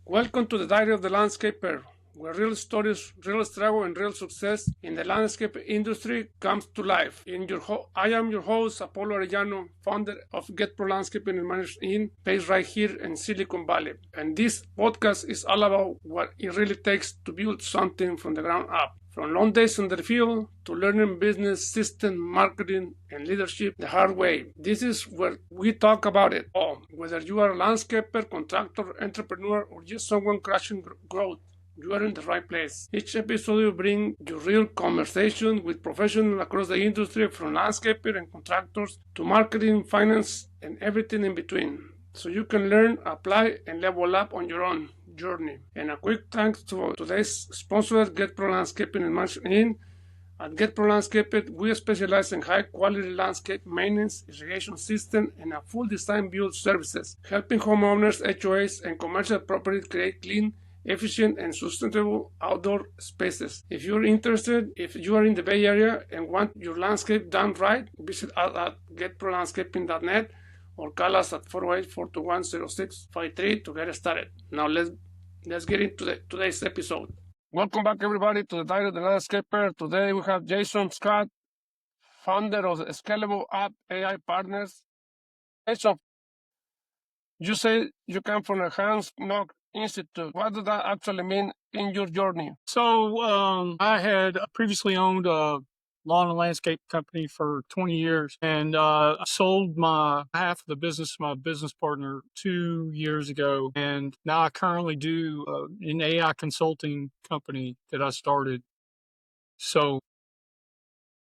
Welcome to the Diary of the Landscaper, where real stories, real struggle, and real success in the landscape industry comes to life. I am your host, Apollo Arellano, founder of Get Pro Landscaping and Management based right here in Silicon Valley. And this podcast is all about what it really takes to build something from the ground up. From long days in the field to learning business, system, marketing, and leadership the hard way. This is where we talk about it all. Whether you are a landscaper, contractor, entrepreneur, or just someone crashing growth, you are in the right place. Each episode will bring you real conversation with professionals across the industry, from landscapers and contractors to marketing, finance, and everything in between, so you can learn, apply, and level up on your own journey. And a quick thanks to today's sponsor, Get Pro Landscaping and Management. At Get Pro Landscaping, we specialize in high-quality landscape maintenance, irrigation system, and a full design build services, helping homeowners, HOAs, and commercial properties create clean, efficient, and sustainable outdoor spaces. If you're interested, if you are in the Bay Area and want your landscape done right, visit us at getprolandscaping.net or call us at 408-421-0653 to get started. Now let's get into today's episode. Welcome back, everybody, to the Diary of the Landscaper. Today we have Jason Scott, founder of the Scalable App AI Partners. Jason, you say you come from a Hans Knock Institute. What does that actually mean in your journey? So I had previously owned a lawn and landscape company for 20 years, and I sold my half of the business to my business partner 2 years ago, and now I currently do an AI consulting company that I started. So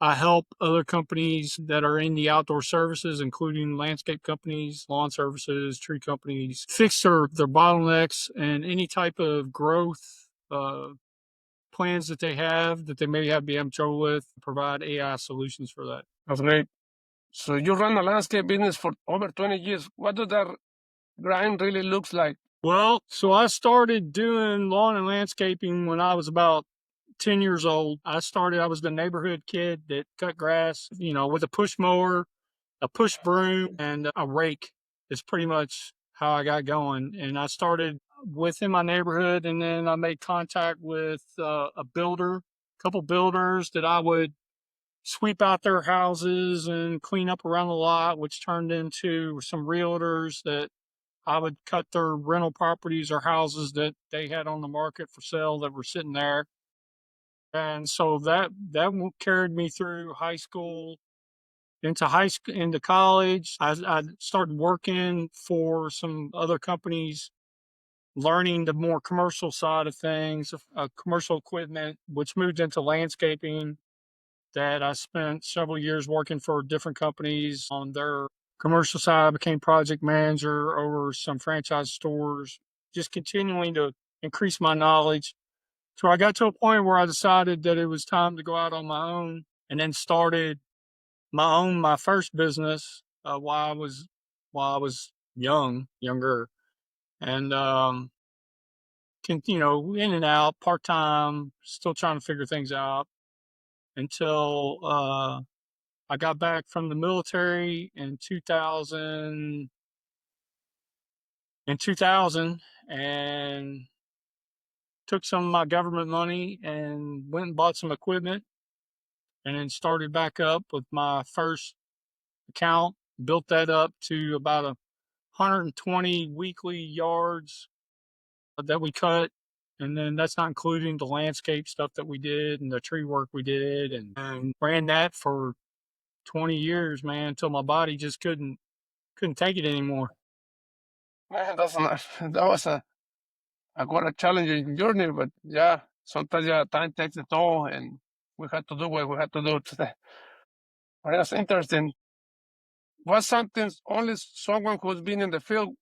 I help other companies that are in the outdoor services, including landscape companies, lawn services, tree companies, fix their bottlenecks and any type of growth plans that they have that they may have be having trouble with, provide AI solutions for that. That's great. So you run a landscape business for over 20 years. What does that grind really looks like? Well, so I started doing lawn and landscaping when I was about 10 years old. I was the neighborhood kid that cut grass, with a push mower, a push broom, and a rake. Is pretty much how I got going. And I started within my neighborhood, and then I made contact with a couple builders that I would sweep out their houses and clean up around the lot, which turned into some realtors that I would cut their rental properties or houses that they had on the market for sale that were sitting there. And so that carried me through high school, into college. I started working for some other companies, learning the more commercial side of things, commercial equipment, which moved into landscaping. That I spent several years working for different companies on their commercial side. I became project manager over some franchise stores, just continuing to increase my knowledge. So I got to a point where I decided that it was time to go out on my own, and then started my first business while I was younger, and in and out, part time, still trying to figure things out until I got back from the military in 2000 and took some of my government money and went and bought some equipment, and then started back up with my first account, built that up to about 120 weekly yards that we cut. And then that's not including the landscape stuff that we did and the tree work we did, and ran that for 20 years, man, until my body just couldn't take it anymore. Man, that was quite a challenging journey, but yeah, sometimes time takes it all, and we had to do what we had to do today. But that's interesting. What's something only someone who's been in the field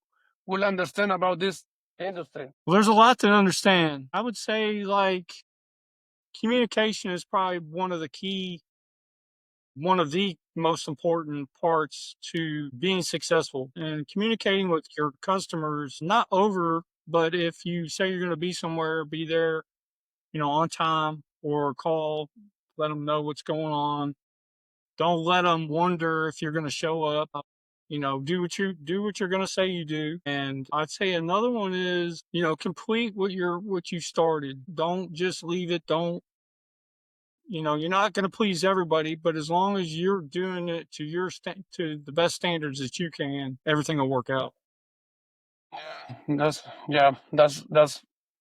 will understand about this industry? Well, there's a lot to understand. I would say, like, communication is probably one of the most important parts to being successful, and communicating with your customers, not over, but if you say you're going to be somewhere, be there, on time, or call, let them know what's going on. Don't let them wonder if you're going to show up. Do what you're gonna say you do. And I'd say another one is, complete what you started. Don't just leave it. Don't you're not going to please everybody, but as long as you're doing it to to the best standards that you can, everything will work out. That's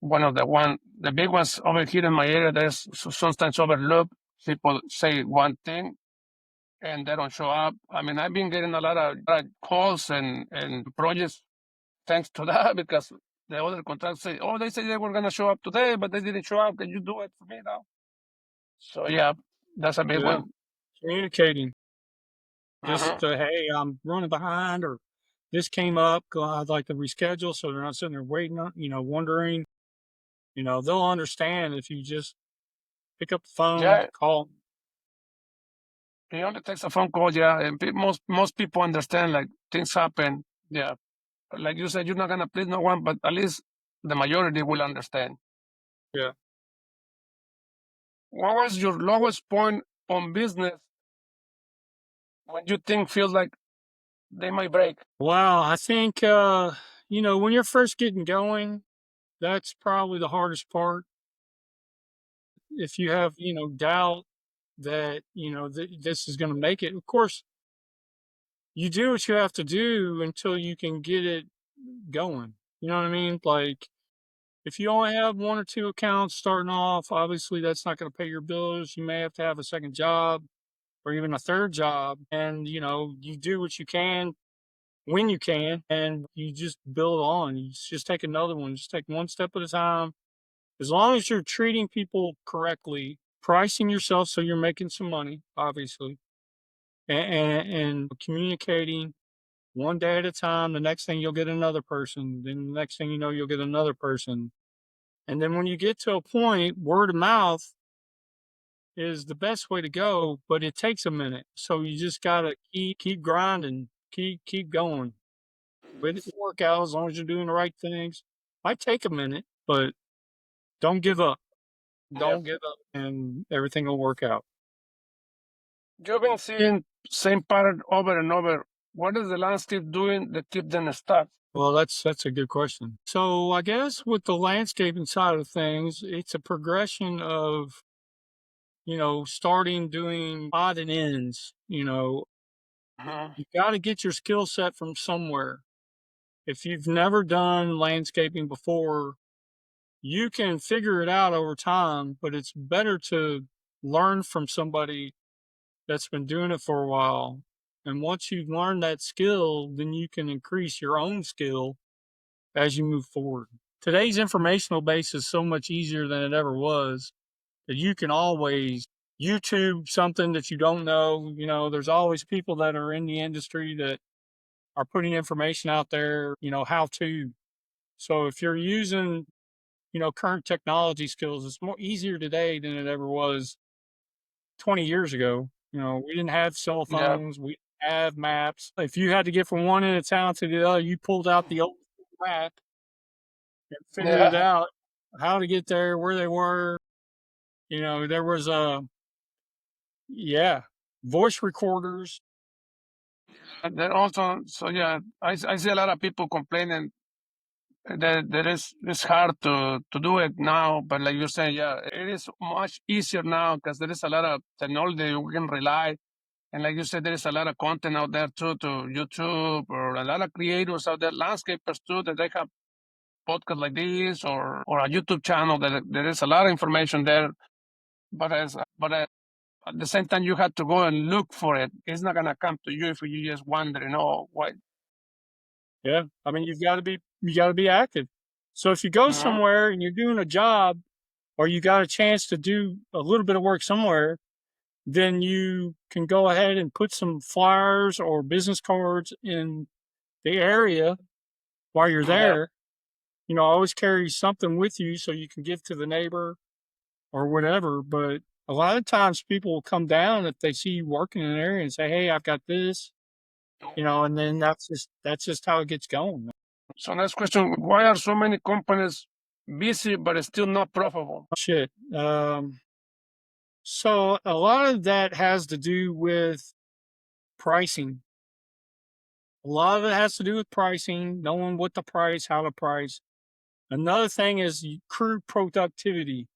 one of the big ones over here in my area. There's sometimes overlooked. People say one thing and they don't show up. I mean, I've been getting a lot of calls and projects thanks to that because the other contractors say, "Oh, they say they were gonna show up today, but they didn't show up. Can you do it for me now?" So yeah, that's a big Yeah, one. communicating. Mhm. Just hey, I'm running behind, or this came up. I'd like to reschedule, so they're not sitting there waiting, wondering. They'll understand if you just pick up the phone, Yeah, call. it only takes a phone call. Yeah, and most people understand like things happen. Yeah, like you said, you're not gonna please no one, but at least the majority will understand. Yeah. What was your lowest point on business when you think feels like they might break? Wow, I think when you're first getting going, that's probably the hardest part. If you have, doubt that, this is going to make it, of course, you do what you have to do until you can get it going. You know what I mean? Like, if you only have one or two accounts starting off, obviously that's not going to pay your bills. You may have to have a second job or even a third job. And, you do what you can when you can, and you just build on. You just take another one, just take one step at a time. As long as you're treating people correctly, pricing yourself so you're making some money, obviously, and communicating one day at a time. The next thing you'll get another person. Then the next thing you know, you'll get another person. And then when you get to a point, word of mouth is the best way to go, but it takes a minute. So you just gotta keep grinding, keep going. But it work out as long as you're doing the right things. Might take a minute, but don't give up. Yep. Don't give up, and everything will work out. You've been seeing same pattern over and over. What is the landscape doing that keep them stuck? Well, that's a good question. So I guess with the landscaping side of things, it's a progression of starting doing odd and ends. Mhm. You got to get your skill set from somewhere. If you've never done landscaping before, you can figure it out over time, but it's better to learn from somebody that's been doing it for a while. And once you've learned that skill, then you can increase your own skill as you move forward. Today's informational base is so much easier than it ever was that you can always YouTube something that you don't know. There's always people that are in the industry that are putting information out there, how to. So if you're using, current technology skills, it's more easier today than it ever was 20 years ago. We didn't have cell Yeah, phones, we didn't have maps. If you had to get from one end of town to the other, you pulled out the old map and figured it yeah. out how to get there, where they were. There was yeah, voice recorders. And then also, so yeah, I see a lot of people complaining that it's hard to do it now. But like you're saying, yeah, it is much easier now because there is a lot of technology we can rely. And like you said, there is a lot of content out there too, to YouTube or a lot of creators out there, landscapers too, that they have podcasts like this or a YouTube channel that there is a lot of information there. But at the same time, you have to go and look for it. It's not gonna come to you if you just wondering, oh, what? Yeah, I mean, you got to be active. So if you go Mhm. somewhere and you're doing a job, or you got a chance to do a little bit of work somewhere, then you can go ahead and put some flyers or business cards in the area while you're Yeah. there. Always carry something with you so you can give to the neighbor or whatever. But a lot of times people will come down if they see you working in an area and say, "Hey, I've got this," and then that's just how it gets going. So next question: why are so many companies busy but still not profitable? Shit. So a lot of that has to do with pricing. A lot of it has to do with pricing, knowing what to price, how to price. Another thing is crew productivity.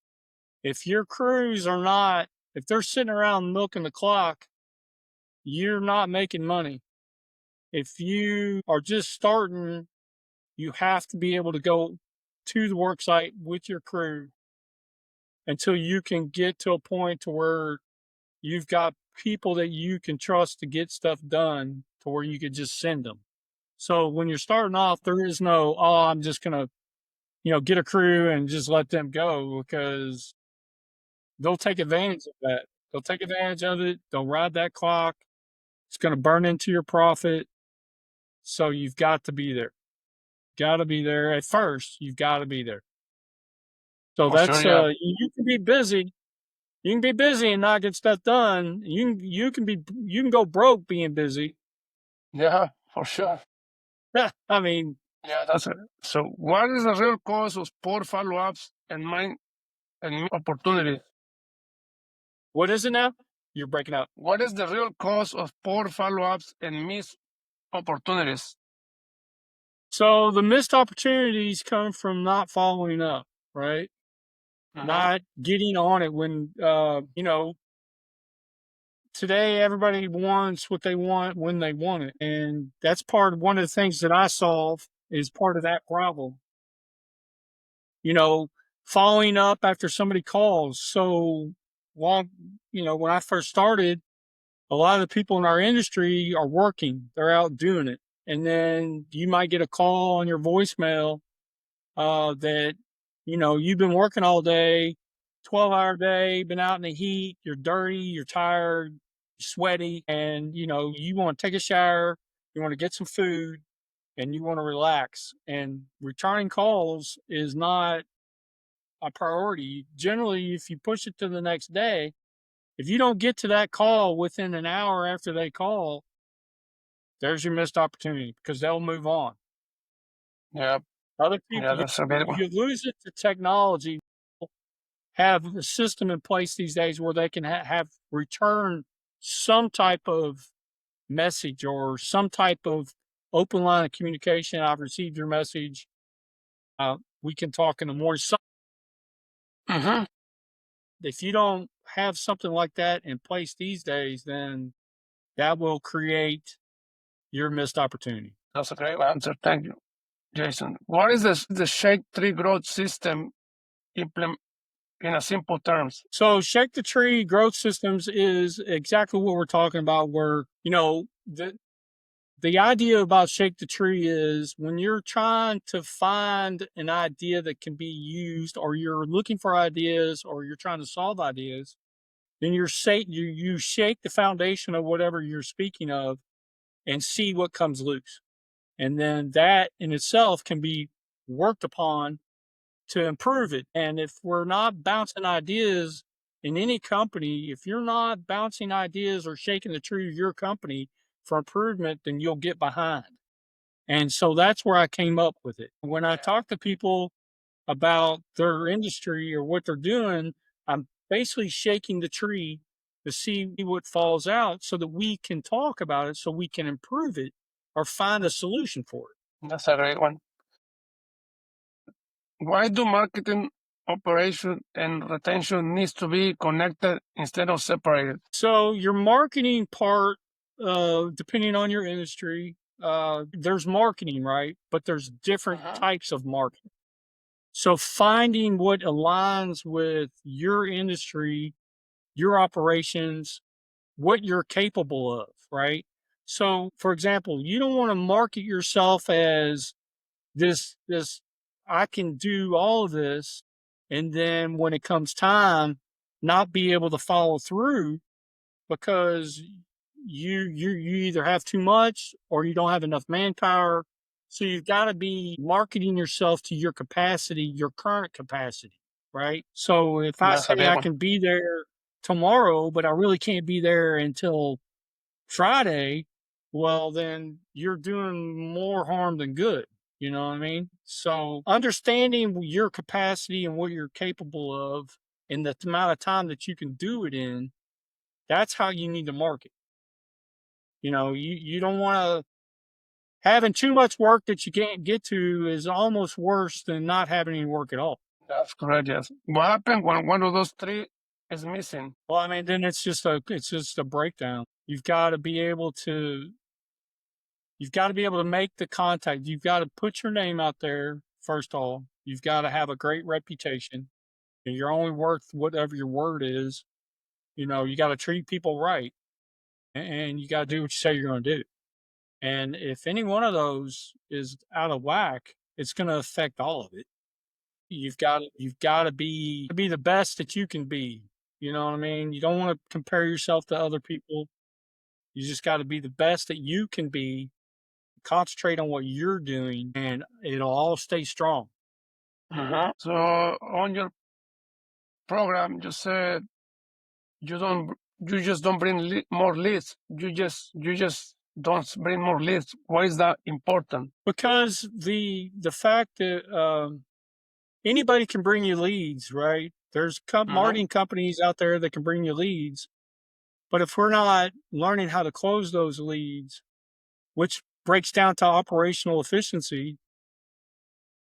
If your crews are not, if they're sitting around milking the clock, you're not making money. If you are just starting, you have to be able to go to the work site with your crew until you can get to a point to where you've got people that you can trust to get stuff done to where you could just send them. So when you're starting off, there is no, oh, I'm just going to, get a crew and just let them go, because they'll take advantage of that. They'll take advantage of it. They'll ride that clock. It's going to burn into your profit. So you've got to be there. Got to be there at first. You've got to be there. So For sure, that's yeah. you can be busy. You can be busy and not get stuff done. You can go broke being busy. Yeah, for sure. I mean, Yeah, that's it. So, what is the real cause of poor follow-ups and mind and opportunities? what is it now? You're breaking up. What is the real cause of poor follow-ups and missed opportunities? So the missed opportunities come from not following up, right? Uh-huh. Not getting on it when today everybody wants what they want when they want it. And that's one of the things that I solve is part of that problem. You know, following up after somebody calls. So long, when I first started, a lot of the people in our industry are working. They're out doing it. And then you might get a call on your voicemail that, you've been working all day, 12-hour day, been out in the heat, you're dirty, you're tired, you're sweaty, and, you want to take a shower, you want to get some food, and you want to relax. And returning calls is not a priority. Generally, if you push it to the next day, if you don't get to that call within an hour after they call, there's your missed opportunity because they'll move on. Yeah, Other yeah, people, that's a good one. you lose it to technology. Have a system in place these days where they can have return some type of message or some type of open line of communication. I've received your message. We can talk in the morning. Mm-hmm. If you don't have something like that in place these days, then that will create your missed opportunity. That's a great answer. Thank you, Jason. What is the shake tree growth system implement in a simple terms? So, Shake the Tree growth systems is exactly what we're talking about. Where the idea about Shake the Tree is when you're trying to find an idea that can be used, or you're looking for ideas, or you're trying to solve ideas, then you shake the foundation of whatever you're speaking of and see what comes loose. And then that in itself can be worked upon to improve it. And if we're not bouncing ideas in any company, if you're not bouncing ideas or shaking the tree of your company for improvement, then you'll get behind. And so that's where I came up with it. When I talk to people about their industry or what they're doing, I'm basically shaking the tree to see what falls out so that we can talk about it, so we can improve it or find a solution for it. That's a great one. Why do marketing, operation, and retention needs to be connected instead of separated? So your marketing part, depending on your industry, there's marketing, right? But there's different types of marketing. So finding what aligns with your industry, your operations, what you're capable of, right? So, for example, you don't want to market yourself as this I can do all of this, and then when it comes time, not be able to follow through because you either have too much or you don't have enough manpower. So you've got to be marketing yourself to your capacity, your current capacity, right? So if I That's a say big I one. can be there tomorrow, but I really can't be there until Friday, well, then you're doing more harm than good. You know what I mean? So understanding your capacity and what you're capable of and the amount of time that you can do it in, that's how you need to market. You don't want to having too much work that you can't get to is almost worse than not having any work at all. That's correct. Yes. What happened when one of those three is missing? Well, I mean, then it's just a breakdown. You've got to be able to make the contact. You've got to put your name out there first of all. You've got to have a great reputation. And you're only worth whatever your word is. You know, you got to treat people right, and you got to do what you say you're going to do. And if any one of those is out of whack, it's going to affect all of it. You've got to be the best that you can be. You know what I mean? You don't want to compare yourself to other people. You just got to be the best that you can be. Concentrate on what you're doing, and it'll all stay strong. So on your program, you said you just don't bring more leads. You just don't bring more leads. Why is that important? Because the fact that anybody can bring you leads, right? There's marketing companies out there that can bring you leads, but if we're not learning how to close those leads, which breaks down to operational efficiency,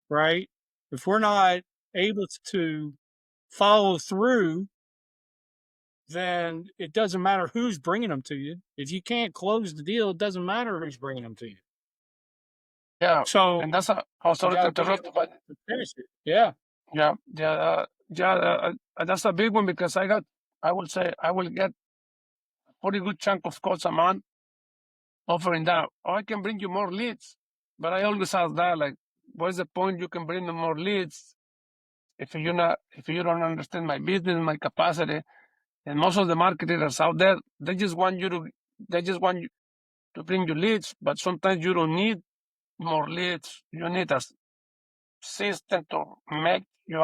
right? If we're not able to follow through, then it doesn't matter who's bringing them to you. If you can't close the deal, it doesn't matter who's bringing them to you. Yeah. So, and that's sorry to interrupt, but finish it. Yeah. That's a big one because I will say I will get a pretty good chunk of calls a month offering that. Oh, I can bring you more leads, but I always ask that, like, what's the point? You can bring them more leads if you don't understand my business, my capacity, and most of the marketers out there, they just want you to bring you leads, but sometimes you don't need more leads. You need a system to make you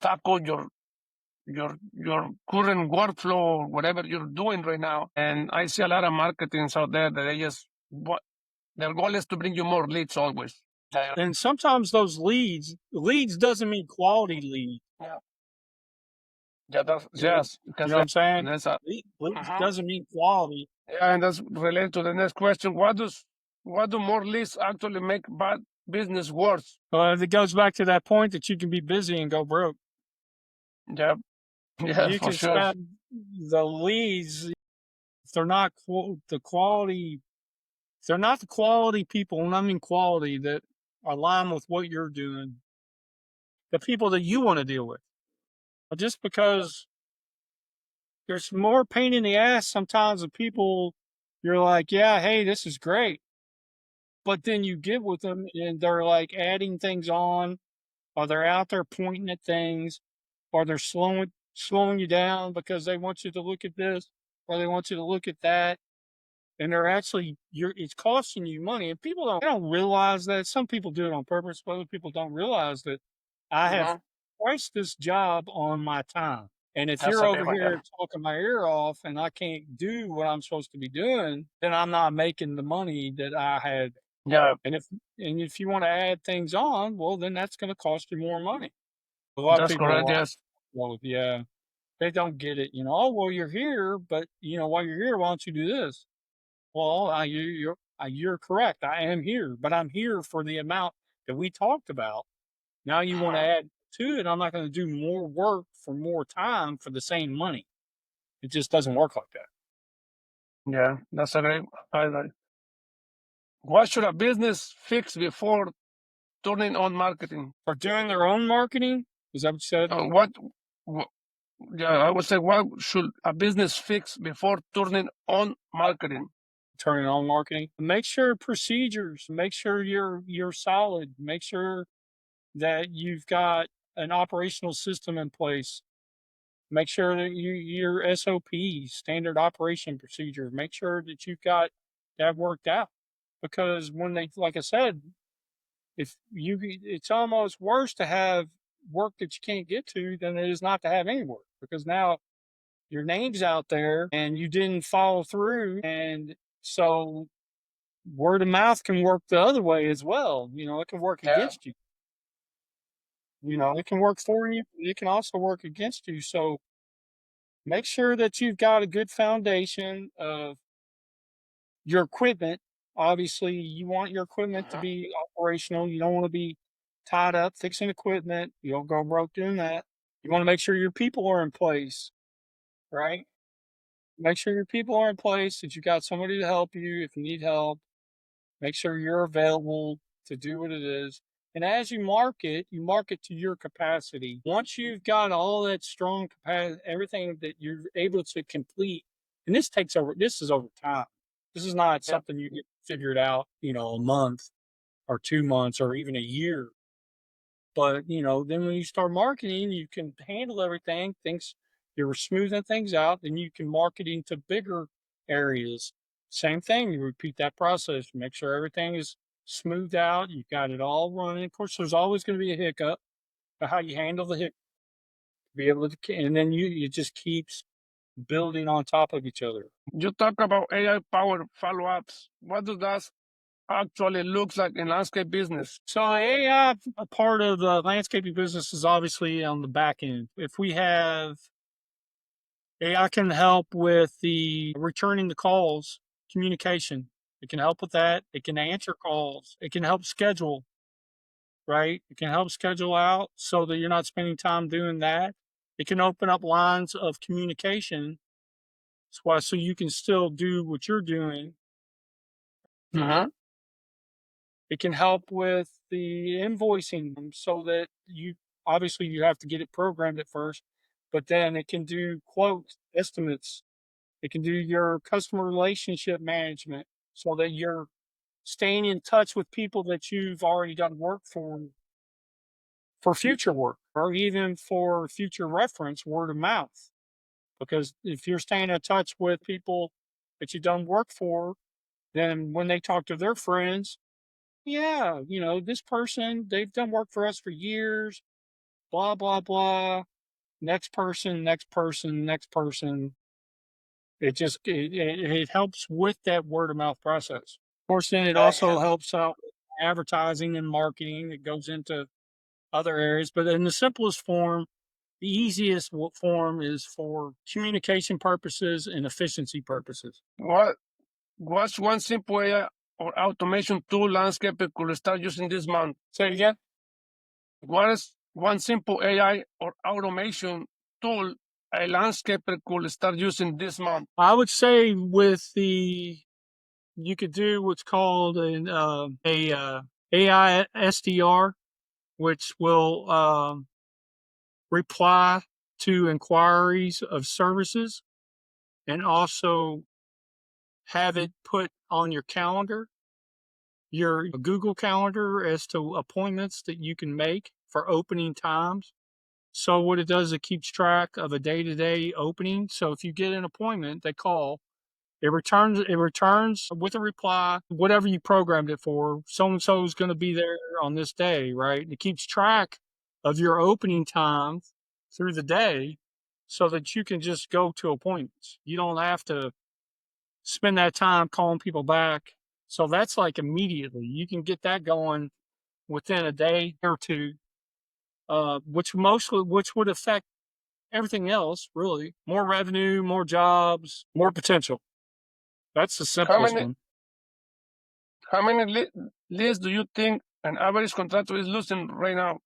tackle your current workflow or whatever you're doing right now. And I see a lot of marketings out there that their goal is to bring you more leads always. And sometimes those leads doesn't mean quality lead. Yeah. Yes. You know what I'm saying? Leads doesn't mean quality. Yeah, and that's related to the next question. What do more leads actually make bad business worse? It goes back to that point that you can be busy and go broke. Yeah. Yeah, you for can sure. spend the leads if they're not the quality. If they're not the quality people, and I mean quality that align with what you're doing, the people that you want to deal with. But just because there's more pain in the ass sometimes with people, you're like, yeah, hey, this is great. But then you get with them and they're like adding things on, or they're out there pointing at things, or they're slowing you down because they want you to look at this, or they want you to look at that. And they're actually it's costing you money. And people don't realize that. Some people do it on purpose, but other people don't realize that I have priced this job on my time. And if you're over here talking my ear off and I can't do what I'm supposed to be doing, then I'm not making the money that I had. Yeah. And if you want to add things on, well, then that's going to cost you more money. A lot of people, correct, yes. Well, yeah, they don't get it. You know, oh, well, you're here, but while you're here, why don't you do this? Well, you're correct. I am here, but I'm here for the amount that we talked about. Now you want to add to it. I'm not going to do more work for more time for the same money. It just doesn't work like that. Yeah, that's a great highlight. What should a business fix before turning on marketing? Or doing their own marketing? Is that what you said? I would say, what should a business fix before turning on marketing? Turning on marketing. Make sure procedures. Make sure you're solid. Make sure that you've got an operational system in place. Make sure that your SOPs, standard operation procedure. Make sure that you've got that worked out. Because when like I said, it's almost worse to have work that you can't get to than it is not to have any work. Because now your name's out there and you didn't follow through, and so word of mouth can work the other way as well. It can work against you. It can work for you. It can also work against you. So make sure that you've got a good foundation of your equipment Obviously, you want your equipment to be operational. You don't want to be tied up fixing equipment. You don't go broke doing that. You want to make sure your people are in place, right? Make sure your people are in place, that you got somebody to help you if you need help. Make sure you're available to do what it is. And as you market to your capacity. Once you've got all that strong capacity, everything that you're able to complete, and this is over time. This is not something you get figured out, a month or 2 months or even a year. But, then when you start marketing, you can handle everything, things you're smoothing things out, and you can market into bigger areas. Same thing, you repeat that process, make sure everything is smoothed out, you've got it all running. Of course, there's always going to be a hiccup, but how you handle the hiccup, be able to, and then it just keeps building on top of each other. You talk about AI powered follow ups. What does that actually looks like in landscape business? So AI, a part of the landscaping business, is obviously on the back end. If we have AI, can help with the returning the calls, communication. It can help with that. It can answer calls. It can help schedule, right? It can help schedule out so that you're not spending time doing that. It can open up lines of communication so you can still do what you're doing. Uh-huh. It can help with the invoicing so that obviously you have to get it programmed at first, but then it can do quotes, estimates. It can do your customer relationship management so that you're staying in touch with people that you've already done work for future work or even for future reference, word of mouth. Because if you're staying in touch with people that you've done work for, then when they talk to their friends, yeah, this person, they've done work for us for years, blah, blah, blah. Next person, next person, next person. It helps with that word of mouth process. Of course, then it also helps out with advertising and marketing. It goes into other areas, but in the simplest form, the easiest form is for communication purposes and efficiency purposes. What's one simple AI or automation tool landscaper could start using this month? Say it again. What is one simple AI or automation tool a landscaper could start using this month? I would say you could do what's called a AI SDR, which will reply to inquiries of services and also have it put on your calendar, your Google Calendar, as to appointments that you can make for opening times. So what it does, it keeps track of a day-to-day opening. So if you get an appointment, they call, it returns with a reply, whatever you programmed it for. So and so is going to be there on this day, right? It keeps track of your opening times through the day so that you can just go to appointments. You don't have to spend that time calling people back. So that's like immediately. You can get that going within a day or two, which would affect everything else, really. More revenue, more jobs, more potential. That's the How simplest many one. how many leads do you think an average contractor is losing right now?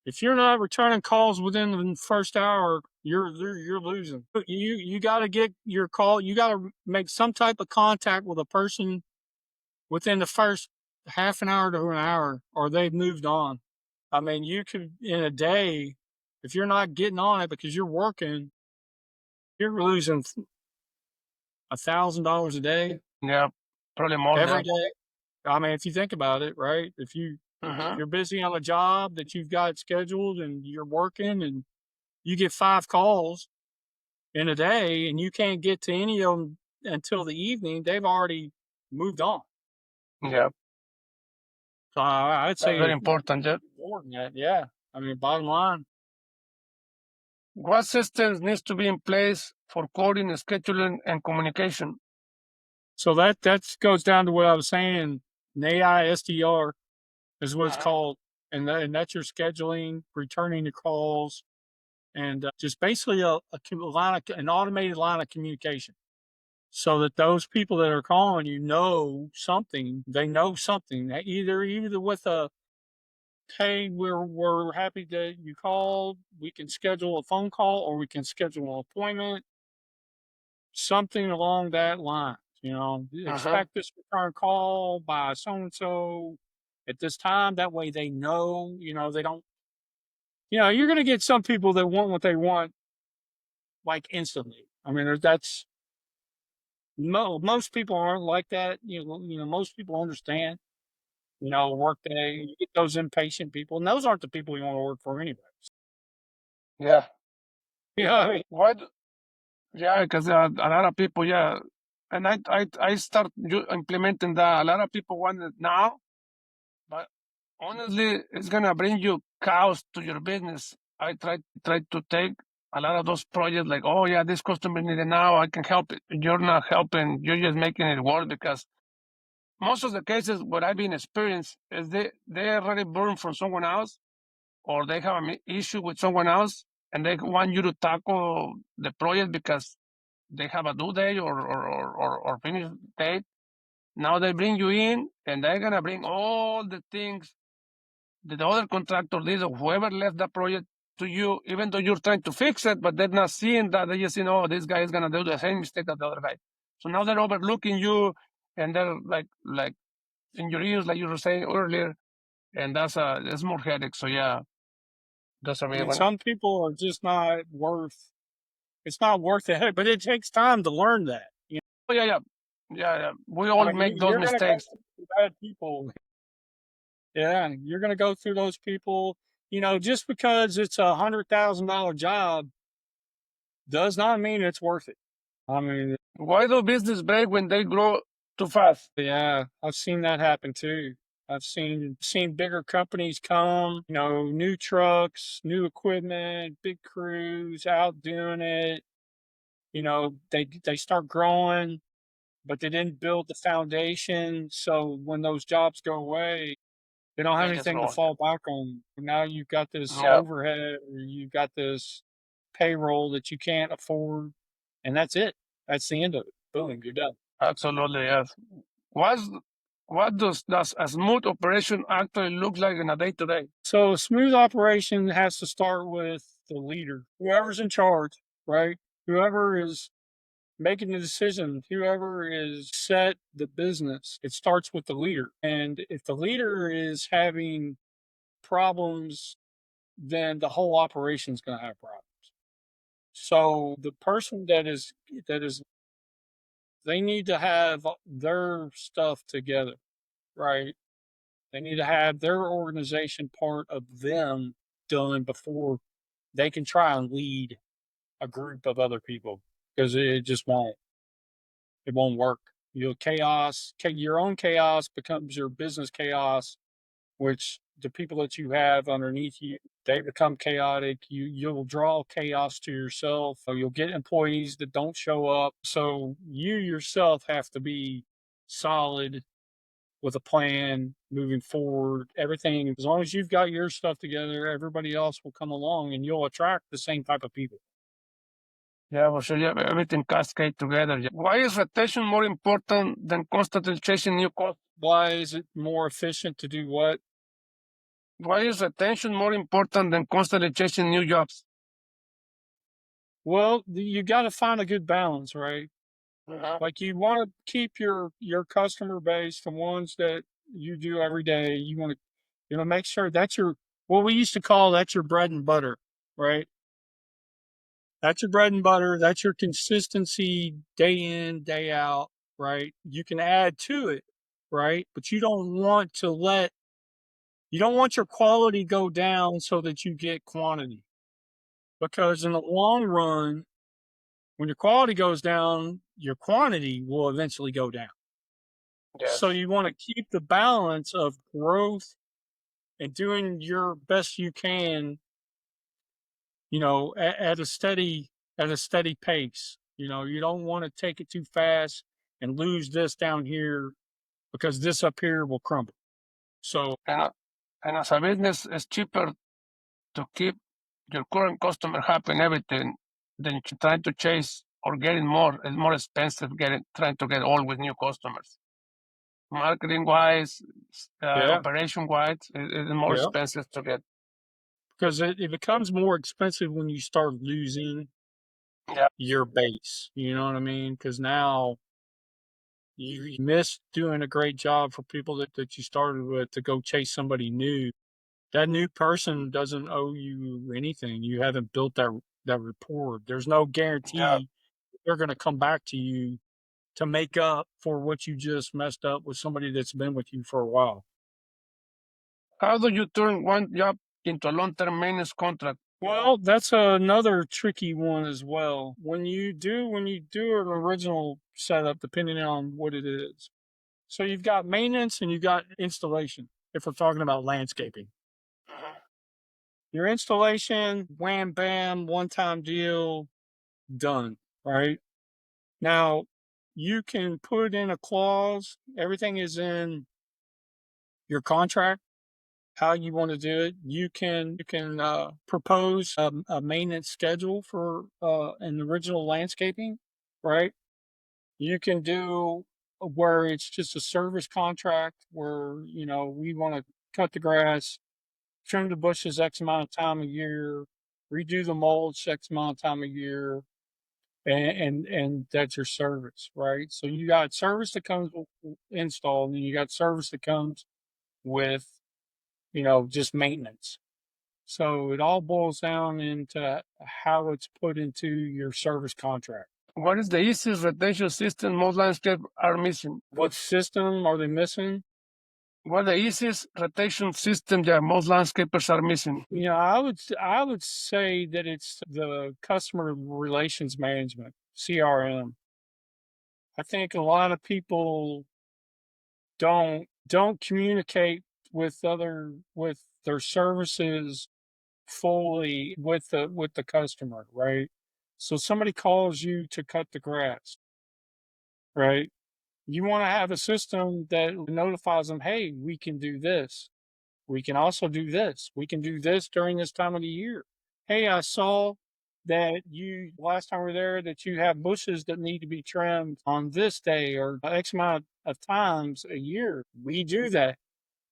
If you're not returning calls within the first hour, you're losing. You got to get your call. You got to make some type of contact with a person within the first half an hour to an hour, or they've moved on. I mean, you could in a day, if you're not getting on it because you're working, you're losing $1,000 a day Yeah, probably more every than. day. I mean, if you think about it, right? Uh-huh. You're busy on a job that you've got scheduled and you're working and you get 5 calls in a day and you can't get to any of them until the evening, they've already moved on. Yeah, So I'd that's very say important. Yeah. more than that. Yeah. I mean, bottom line. What systems needs to be in place for coding, scheduling, and communication? So that goes down to what I was saying. An AI SDR is what it's called. And that's your scheduling, returning your calls, and just basically an automated line of communication. so that those people that are calling you know something. They know something. Either with a, hey, we're happy that you called. We can schedule a phone call or we can schedule an appointment. Something along that line. Uh-huh. Expect this return call by so and so at this time. That way they know. They don't. You're going to get some people that want what they want like instantly. I mean, that's most people aren't like that. Most people understand. Work day. You get those impatient people, and those aren't the people you want to work for anyway. Yeah. I mean? Why? Yeah, because a lot of people, yeah, and I start implementing that. A lot of people want it now, but honestly, it's gonna bring you cows to your business. I try to take a lot of those projects like, oh yeah, this customer need it now. I can help it. You're not helping. You're just making it worse because most of the cases what I've been experienced is they already burned from someone else or they have an issue with someone else and they want you to tackle the project because they have a due date or finish date. Now they bring you in and they're gonna bring all the things that the other contractor did or whoever left the project to you, even though you're trying to fix it, but they're not seeing that. They just see, oh, this guy is gonna do the same mistake as the other guy. So now they're overlooking you and they're like in your ears, like you were saying earlier, and that's more headache. So yeah, that's a I real mean, one. some people are just not worth. It's not worth it, but it takes time to learn that. Oh yeah. We I all mean, make those you're gonna go mistakes. through bad people. Yeah, you're gonna go through those people. Just because it's $100,000 job does not mean it's worth it. I mean, Why do business break when they grow too fast? yeah, I've seen that happen too. I've seen bigger companies come, new trucks, new equipment, big crews out doing it. They start growing, but they didn't build the foundation. So when those jobs go away, they don't have They just anything to lost it. fall back on. Now you've got this Yeah, overhead, or you've got this payroll that you can't afford, and that's it. That's the end of it. Boom, you're done. absolutely yes. What's what does a smooth operation actually look like in a day to day? So a smooth operation has to start with the leader, whoever's in charge, right? Whoever is making the decision, whoever is set the business. It starts with the leader. And if the leader is having problems, then the whole operation is going to have problems. So the person that is they need to have their stuff together, right? They need to have their organization part of them done before they can try and lead a group of other people because it just won't. It won't work. Your own chaos becomes your business chaos, which the people that you have underneath you, they become chaotic. You'll draw chaos to yourself. You'll get employees that don't show up. So you yourself have to be solid with a plan moving forward. Everything, as long as you've got your stuff together, everybody else will come along and you'll attract the same type of people. Yeah, well, sure, yeah, everything cascade together. Yeah. Why is retention more important than constantly chasing new costs? Why is it more efficient to do what? Why is retention more important than constantly chasing new jobs? Well, you got to find a good balance, right? Uh-huh. Like you want to keep your customer base, the ones that you do every day. You want to make sure that's your what we used to call that's your bread and butter, right? That's your bread and butter. That's your consistency day in, day out, right? You can add to it, right? But you don't want your quality go down so that you get quantity. Because in the long run, when your quality goes down, your quantity will eventually go down. So Yes. you want to keep the balance of growth and doing your best you can, at a steady pace. You don't want to take it too fast and lose this down here because this up here will crumble. So And as a business, it's cheaper to keep your current customer happy and everything than trying to chase or getting more. It's more expensive trying to get all with new customers. Marketing wise, Yeah. operation wise, it's more Yeah. expensive to get. Because it becomes more expensive when you start losing Yeah. your base. You know what I mean? Because now you miss doing a great job for people that you started with to go chase somebody new. That new person doesn't owe you anything. You haven't built that rapport. There's no Yeah. guarantee they're going to come back to you to make up for what you just messed up with somebody that's been with you for a while. How do you turn one job into a long-term maintenance contract? Well, that's another tricky one as well. When you do an original setup, depending on what it is. So you've got maintenance and you've got installation. If we're talking about landscaping, your installation, wham bam, one time deal, done. Right now, you can put in a clause. Everything is in your contract how you want to do it. You can propose a maintenance schedule for an original landscaping, right? You can do where it's just a service contract where we want to cut the grass, trim the bushes X amount of time a year, redo the mulch X amount of time a year, and that's your service, right? So you got service that comes with install, and you got service that comes with just maintenance. So it all boils down into how it's put into your service contract. What is the easiest retention system most landscapes are missing? What system are they missing? What the easiest rotation system that most landscapers are missing? I would say that it's the customer relations management, CRM. I think a lot of people don't communicate with their services fully with the customer, right? So somebody calls you to cut the grass, right? You want to have a system that notifies them, hey, we can do this. We can also do this. We can do this during this time of the year. Hey, I saw that you last time we were there that you have bushes that need to be trimmed on this day or X amount of times a year. We do that.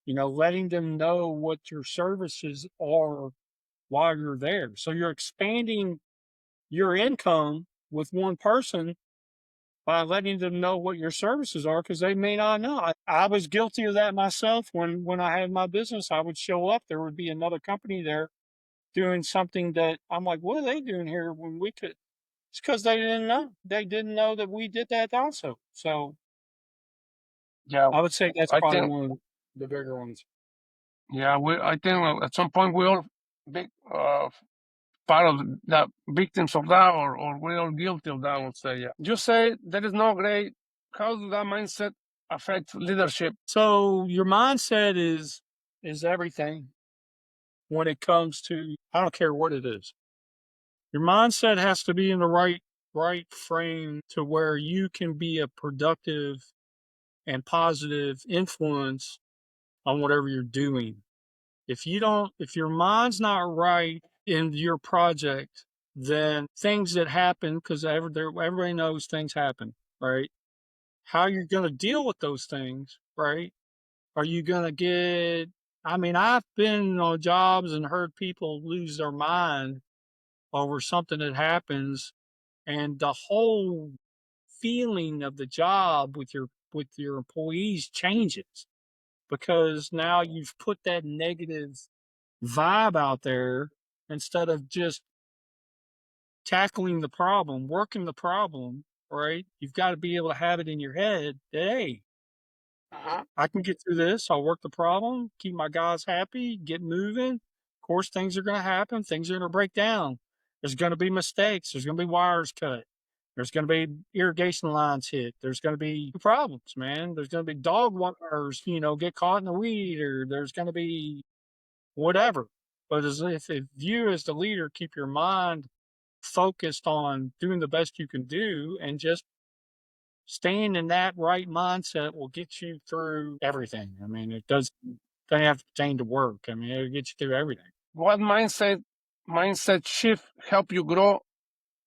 Letting them know what your services are while you're there. So you're expanding your income with one person by letting them know what your services are because they may not know. I was guilty of that myself when I had my business. I would show up, there would be another company there doing something that I'm like, what are they doing here when we could? It's because they didn't know. They didn't know that we did that also. So Yeah, I would say that's I probably think. one of the bigger ones. Yeah, I think at some point we all big part of the victims of that, or we're all guilty of that. I would say. Yeah. You say there is no great. How does that mindset affect leadership? So your mindset is everything when it comes to I don't care what it is. Your mindset has to be in the right frame to where you can be a productive and positive influence on whatever you're doing. If your mind's not right in your project, then things that happen, because everybody knows things happen, right? How you're going to deal with those things, right? Are you going to I mean, I've been on jobs and heard people lose their mind over something that happens, and the whole feeling of the job with your employees changes because now you've put that negative vibe out there instead of just tackling the problem, working the problem, right? You've got to be able to have it in your head that, hey, Uh-huh. I can get through this. I'll work the problem, keep my guys happy, get moving. Of course, things are going to happen. Things are going to break down. There's going to be mistakes. There's going to be wires cut. There's going to be irrigation lines hit. There's going to be problems, man. There's going to be dog wires, get caught in the weed, or there's going to be whatever. But if you, as the leader, keep your mind focused on doing the best you can do and just staying in that right mindset will get you through everything. I mean, it doesn't have to pertain to work. I mean, it'll get you through everything. What mindset shift help you grow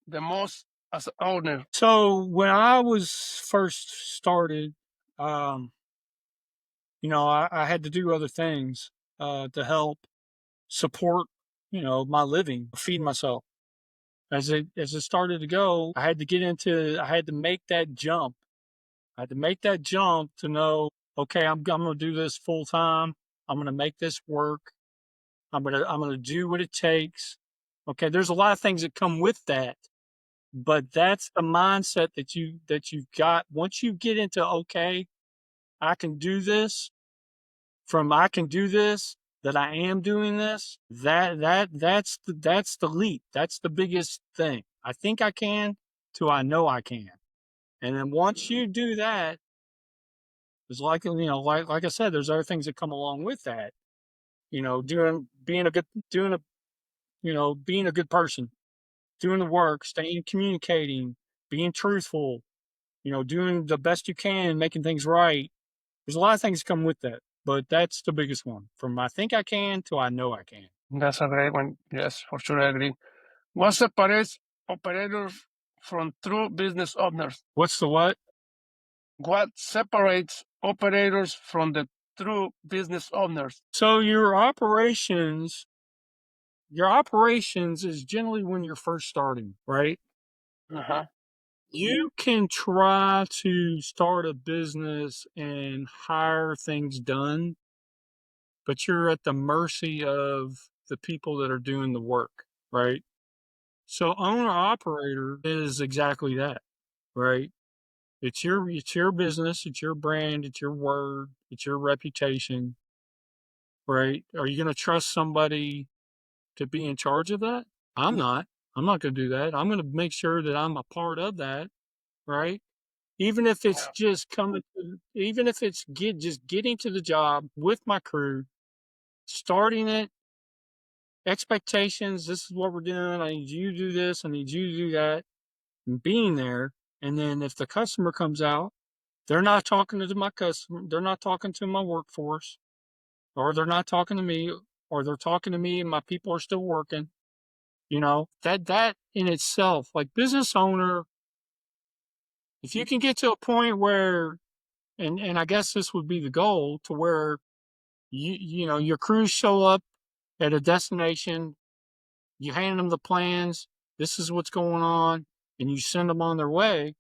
the most as owner? So when I was first started, um, I had to do other things to help support, my living, feed myself. As it started to go, I had to make that jump. I had to make that jump to know, okay, I'm gonna do this full time. I'm gonna make this work. I'm gonna do what it takes. Okay, there's a lot of things that come with that, but that's the mindset that you've got. Once you get into, okay, I can do this, from I can do this, that I am doing this, that's the leap. That's the biggest thing. I think I can to I know I can. And then once you do that, there's like I said, there's other things that come along with that. Doing being a good doing a being a good person, doing the work, staying communicating, being truthful, doing the best you can, making things right. There's a lot of things that come with that, but that's the biggest one. From I think I can to I know I can. That's a great one. Yes, for sure, I agree. What separates operators from true business owners? What's the what? What separates operators from the true business owners? So your operations is generally when you're first starting, right? Uh-huh. You can try to start a business and hire things done, but you're at the mercy of the people that are doing the work, right? So owner operator is exactly that, right? It's your business, it's your brand, it's your word, it's your reputation, right? Are you going to trust somebody to be in charge of that? I'm not. I'm not going to do that. I'm going to make sure that I'm a part of that, right? Even if it's Yeah. just even if it's just getting to the job with my crew, starting it, expectations. This is what we're doing. I need you to do this. I need you to do that. And being there. And then if the customer comes out, they're not talking to my customer. They're not talking to my workforce, or they're not talking to me, or they're talking to me and my people are still working. That in itself, like business owner, if you can get to a point where, and I guess this would be the goal, to where your crews show up at a destination, you hand them the plans, this is what's going on, and you send them on their way.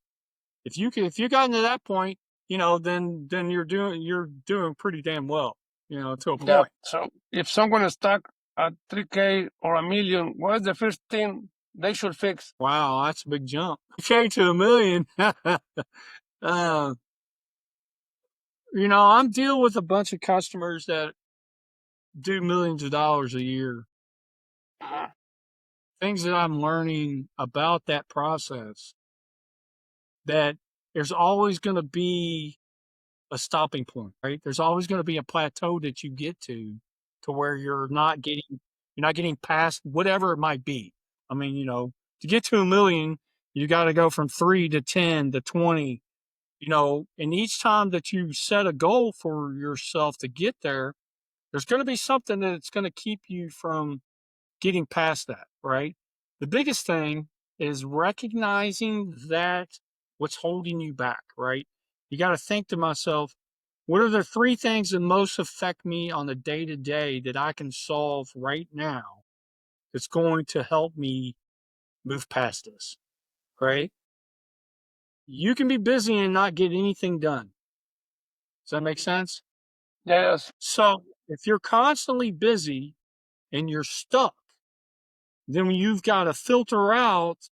If you got into that point, then you're doing pretty damn well, to a Yeah. point. So if someone is stuck at 3K or a million, what is the first thing they should fix? Wow, that's a big jump. Okay, to a million. uh, I'm dealing with a bunch of customers that do millions of dollars a year. Uh-huh. Things that I'm learning about that process, that there's always going to be a stopping point, right? There's always going to be a plateau that you get to where you're not getting past whatever it might be. I mean, to get to a million, you got to go from 3 to 10 to 20, and each time that you set a goal for yourself to get there, there's going to be something that's going to keep you from getting past that, right? The biggest thing is recognizing that what's holding you back, right? You got to think to myself, what are the three things that most affect me on the day to day that I can solve right now that's going to help me move past this, right? You can be busy and not get anything done. Does that make sense? Yes. So if you're constantly busy and you're stuck, then you've got to filter out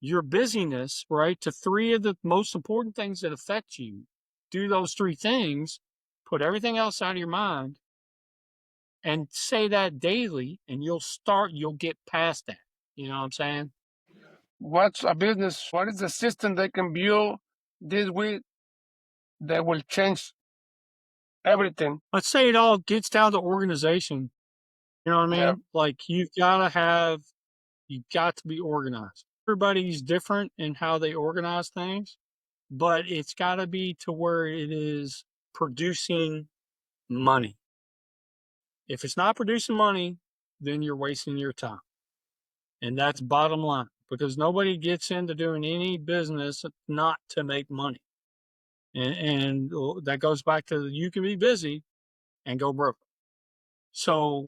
your busyness, right, to three of the most important things that affect you. Do those three things, put everything else out of your mind, and say that daily, and you'll get past that. You know what I'm saying? What's a business? What is the system they can build this week that will change everything? Let's say it all gets down to organization. You know what I Yeah. mean? Like you've got to be organized. Everybody's different in how they organize things, but it's got to be to where it is producing money. If it's not producing money, then you're wasting your time. And that's bottom line. because nobody gets into doing any business not to make money. And that goes back to you can be busy and go broke. So,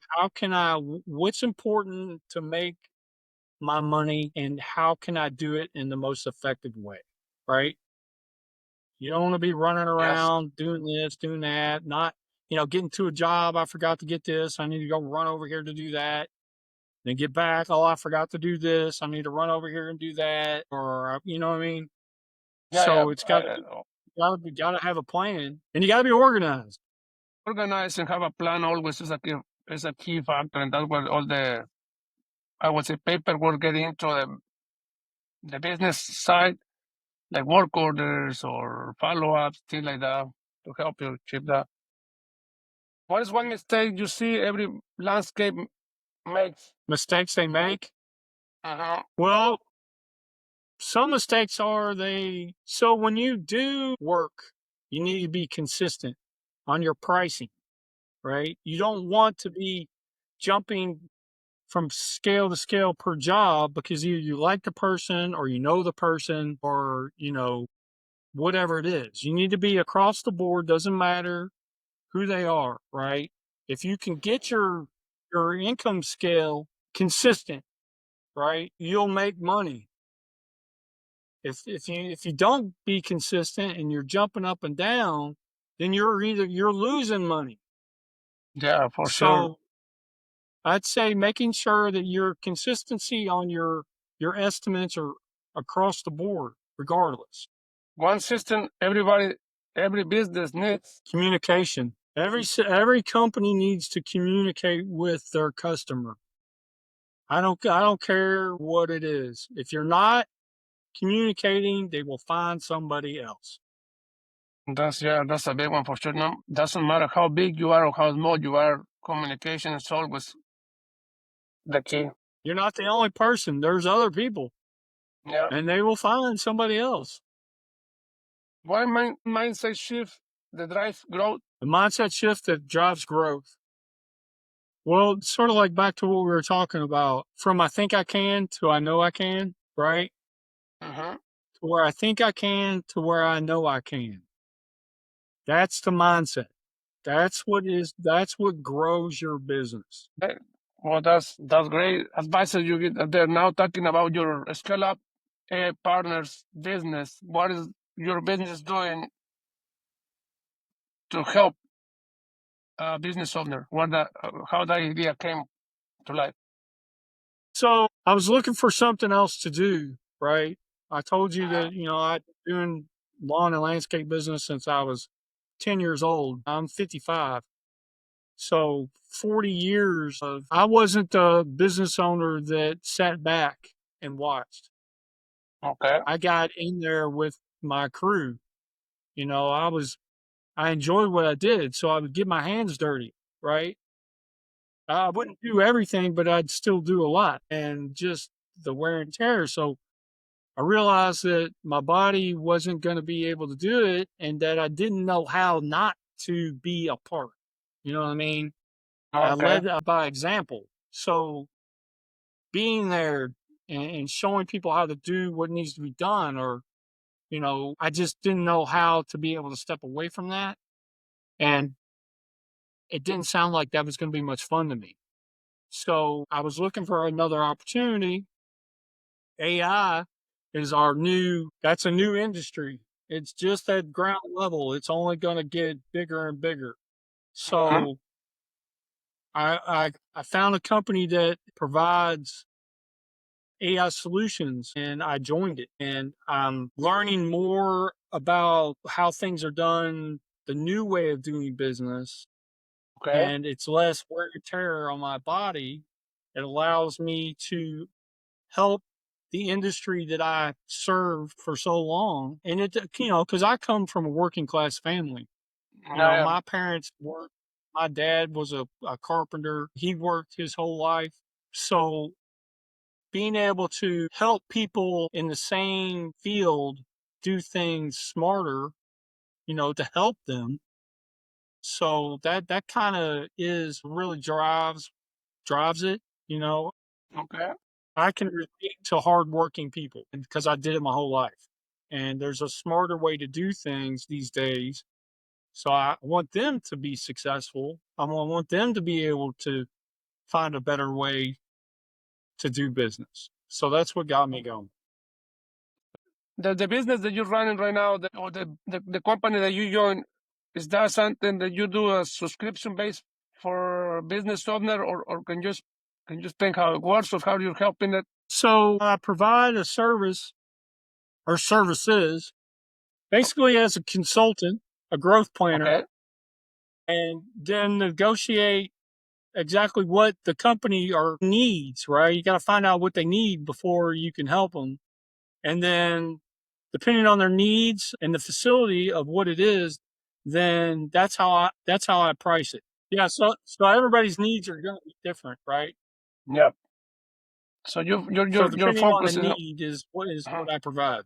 what's important to make my money and how can I do it in the most effective way? Right? You don't want to be running Yes. around doing this, doing that, not, getting to a job. I forgot to get this. I need to go run over here to do that. Then get back. Oh, I forgot to do this. I need to run over here and do that. Or, you know what I mean? Yeah, yeah. So it's got to have a plan and you got to be organized. Organize and have a plan always is a key factor, and that's where all the, I would say, paperwork get into the business side, like work orders or follow ups, things like that, to help you achieve that. What is one mistake you see every landscape makes? Mistakes they make. Uh-huh. Well, some mistakes are so when you do work, you need to be consistent on your pricing, right? You don't want to be jumping from scale to scale per job because either you like the person or you know the person or, whatever it is. You need to be across the board, doesn't matter who they are, right? If you can get your income scale consistent, right, you'll make money. If you don't be consistent and you're jumping up and down, then you're losing money. Yeah, for sure. So I'd say making sure that your consistency on your estimates are across the board, regardless. One system every business needs. Communication. Every company needs to communicate with their customer. I don't care what it is. If you're not communicating, they will find somebody else. That's a big one for sure. No, doesn't matter how big you are or how small you are, communication is always the key. You're not the only person. There's other people, Yeah. and they will find somebody else. Why mindset shift the drive growth? The mindset shift that drives growth. Well, it's sort of like back to what we were talking about from I think I can to I know I can, right? Uh-huh. To where I think I can to where I know I can. That's the mindset. That's what grows your business. Well, that's great advice that you get there. Now talking about your scale up partners business. What is your business doing to help a business owner? How that idea came to life? So I was looking for something else to do, right? I told you Uh-huh. that, I've been doing lawn and landscape business since I was 10 years old. I'm 55. So 40 years of, I wasn't the business owner that sat back and watched. Okay. I got in there with my crew. I enjoyed what I did. So I would get my hands dirty, right? I wouldn't do everything, but I'd still do a lot and just the wear and tear. So I realized that my body wasn't going to be able to do it and that I didn't know how not to be a part. You know what I mean? I Okay. led by example. So being there and showing people how to do what needs to be done, or, I just didn't know how to be able to step away from that. And it didn't sound like that was going to be much fun to me. So I was looking for another opportunity. AI that's a new industry. It's just at ground level. It's only going to get bigger and bigger. Uh-huh. So I found a company that provides AI solutions and I joined it and I'm learning more about how things are done, the new way of doing business, Okay. and it's less wear and tear on my body. It allows me to help the industry that I served for so long. And because I come from a working class family. Yeah. My parents worked. My dad was a carpenter. He worked his whole life. So being able to help people in the same field do things smarter, to help them. So that kind of is really drives it, you know. Okay. I can relate to hardworking people because I did it my whole life. And there's a smarter way to do things these days. So I want them to be successful. I want them to be able to find a better way to do business. So that's what got me going. The business that you're running right now, or the company that you join, is that something that you do a subscription base for business owner, or can you explain how it works or how you're helping it? So I provide a service or services basically as a consultant, a growth planner, Okay. and then negotiate exactly what the company or needs, right? You got to find out what they need before you can help them. And then depending on their needs and the facility of what it is, then that's how I price it. Yeah, so everybody's needs are going to be different, right? Yeah. So you you're So you're, you're depending on the focusing on, need is uh-huh. what I provide.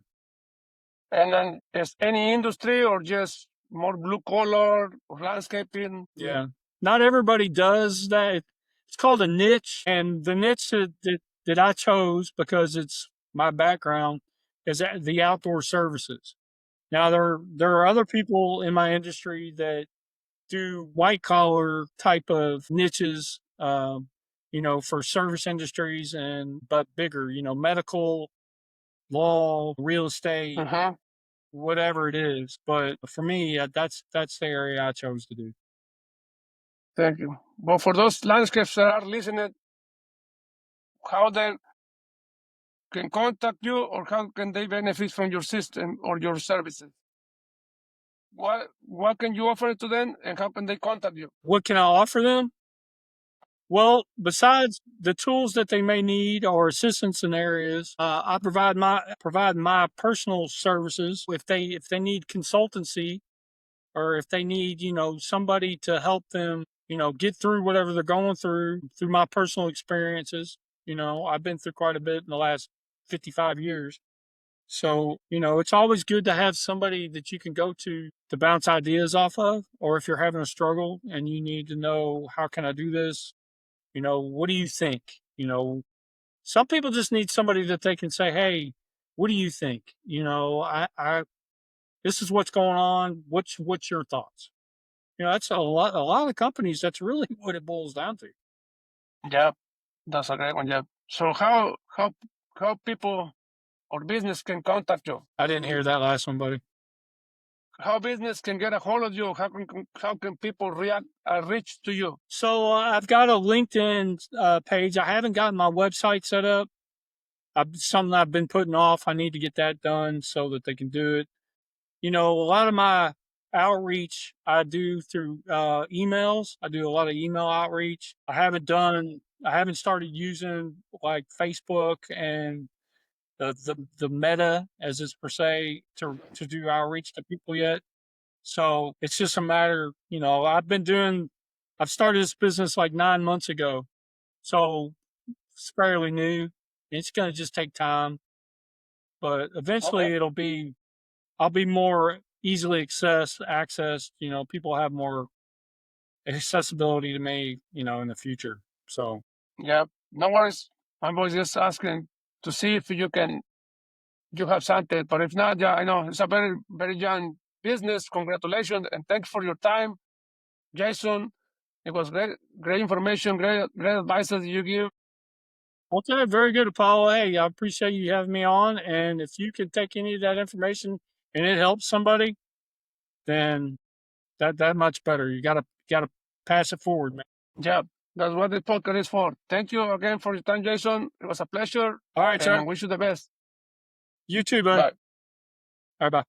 And then is any industry or just more blue collar or landscaping? Yeah. Not everybody does that. It's called a niche. And the niche that I chose because it's my background is the outdoor services. Now there are other people in my industry that do white collar type of niches, for service industries and but bigger, medical, law, real estate, Uh-huh. whatever it is. But for me, that's the area I chose to do. Thank you. But for those landscapes that are listening, how they can contact you or how can they benefit from your system or your services? What can you offer to them and how can they contact you? What can I offer them? Well, besides the tools that they may need or assistance in areas, I provide my personal services. If they need consultancy or if they need somebody to help them get through whatever they're going through my personal experiences. I've been through quite a bit in the last 55 years. So, it's always good to have somebody that you can go to bounce ideas off of, or if you're having a struggle and you need to know, how can I do this? What do you think? Some people just need somebody that they can say, hey, what do you think? This is what's going on. What's your thoughts? That's a lot of companies. That's really what it boils down to. Yeah, that's a great one. Yeah. So how people or business can contact you? I didn't hear that last one, buddy. How business can get a hold of you? How can people reach to you? So I've got a LinkedIn page. I haven't gotten my website set up. Something I've been putting off. I need to get that done so that they can do it. A lot of my outreach I do through emails. I do a lot of email outreach. I haven't started using like Facebook and the meta as is per se to do outreach to people yet. So it's just a matter, I've started this business like 9 months ago. So it's fairly new. It's going to just take time, but Okay. eventually I'll be more easily accessed. People have more accessibility to me, in the future. So Yeah. No worries. I was just asking to see if you have something, but if not, yeah, I know it's a very very young business. Congratulations and thanks for your time, Jason. It was great information, great advices you give. okay, very good, Apollo. Hey, I appreciate you having me on. And if you can take any of that information and it helps somebody, then that much better. You gotta pass it forward, man. Yeah, that's what the podcast is for. Thank you again for your time, Jason. It was a pleasure, All right, and I sir. wish you the best. You too, buddy. Bye. All right, bye.